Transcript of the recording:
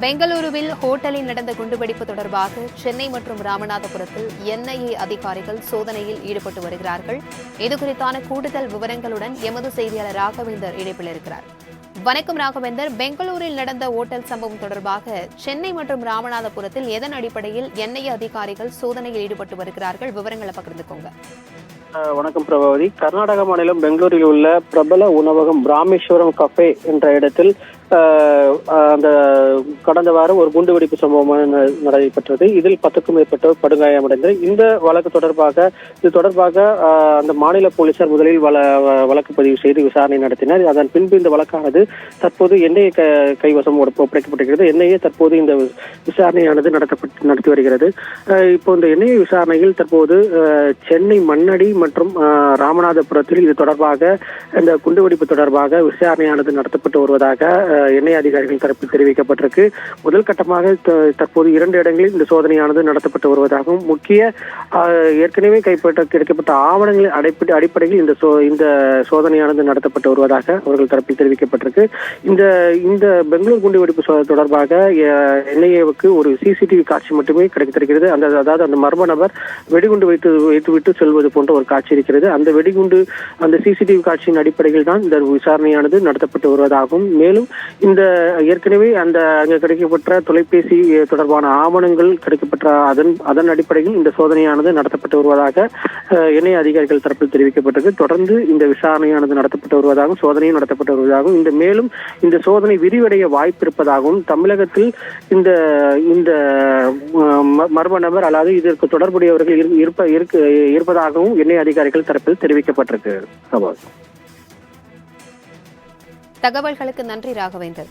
பெங்களூருவில் ஹோட்டலில் நடந்த குண்டுவெடிப்பு தொடர்பாக சென்னை மற்றும் ராமநாதபுரத்தில் என்ஐஏ அதிகாரிகள் சோதனையில் ஈடுபட்டு வருகிறார்கள். இதுகுறித்தான கூடுதல் விவரங்களுடன் எமது செய்தியாளர் ராகவேந்தர் இணைப்பில் இருக்கிறார். வணக்கம் ராகவேந்தர். பெங்களூரில் நடந்த ஓட்டல் சம்பவம் தொடர்பாக சென்னை மற்றும் ராமநாதபுரத்தில் எதன் அடிப்படையில் என்ஐஏ அதிகாரிகள் சோதனையில் ஈடுபட்டு வருகிறார்கள்? விவரங்களை பகிர்ந்துக்கோங்க. வணக்கம் பிரபாவதி. கர்நாடக மாநிலம் பெங்களூரில் உள்ள பிரபல உணவகம் ராமேஸ்வரம் கஃபே என்ற இடத்தில் அந்த கடந்த வாரம் ஒரு குண்டுவெடிப்பு சம்பவம் நடைபெற்றது. இதில் 10க்கும் மேற்பட்டோர் படுகாயமடைந்தனர். இந்த வழக்கு தொடர்பாக அந்த மாநில போலீசார் முதலில் வழக்கு பதிவு செய்து விசாரணை நடத்தினர். அதன் பின்பு இந்த வழக்கானது தற்போது என்ஐஏ கைவசம் ஒப்படைக்கப்பட்டிருக்கிறது. என்ஐஏ தற்போது இந்த விசாரணையானது நடத்தி வருகிறது. இப்போ இந்த என்ஐஏ விசாரணையில் தற்போது சென்னை மண்ணடி மற்றும் ராமநாதபுரத்தில் இது தொடர்பாக இந்த குண்டுவெடிப்பு தொடர்பாக விசாரணையானது நடத்தப்பட்டு வருவதாக என்ஐஏ அதிகாரிகள் தரப்பில் தெரிவிக்கப்பட்டிருக்கு. முதல் கட்டமாக தற்போது 2 இடங்களில் இந்த சோதனையானது நடத்தப்பட்டு வருவதாகவும் முக்கிய ஏற்கனவே கிடைக்கப்பட்ட ஆவணங்களின் அடிப்படையில் இந்த சோதனையானது நடத்தப்பட்டு வருவதாக அவர்கள் தரப்பில் தெரிவிக்கப்பட்டிருக்கு. இந்த பெங்களூர் குண்டுவெடிப்பு தொடர்பாக என்ஐஏவுக்கு ஒரு சிசிடிவி காட்சி மட்டுமே கிடைத்திருக்கிறது. அதாவது அந்த மர்ம நபர் வெடிகுண்டு வைத்துவிட்டு செல்வது போன்ற ஒரு காட்சி இருக்கிறது. அந்த சிசிடிவி காட்சியின் அடிப்படையில் தான் இந்த விசாரணையானது நடத்தப்பட்டு வருவதாகவும், மேலும் இந்த ஏற்கனவே அங்கு கிடைக்கப்பட்ட தொலைபேசி தொடர்பான ஆவணங்கள் கிடைக்கப்பட்ட அதன் அடிப்படையில் இந்த சோதனையானது நடத்தப்பட்டு வருவதாக என்ஐஏ அதிகாரிகள் தரப்பில் தெரிவிக்கப்பட்டது. தொடர்ந்து இந்த விசாரணையானது நடத்தப்பட்டு வருவதாகவும் சோதனையும் நடத்தப்பட்டு வருவதாகவும் மேலும் இந்த சோதனை விரிவடைய வாய்ப்பு இருப்பதாகவும் தமிழகத்தில் இந்த மர்ம நபர் அல்லது இதற்கு தொடர்புடையவர்கள் இருப்பதாகவும் என்ஐஏ அதிகாரிகள் தரப்பில் தெரிவிக்கப்பட்டிருக்கு. தகவல்களுக்கு நன்றி ராகவேந்தர்.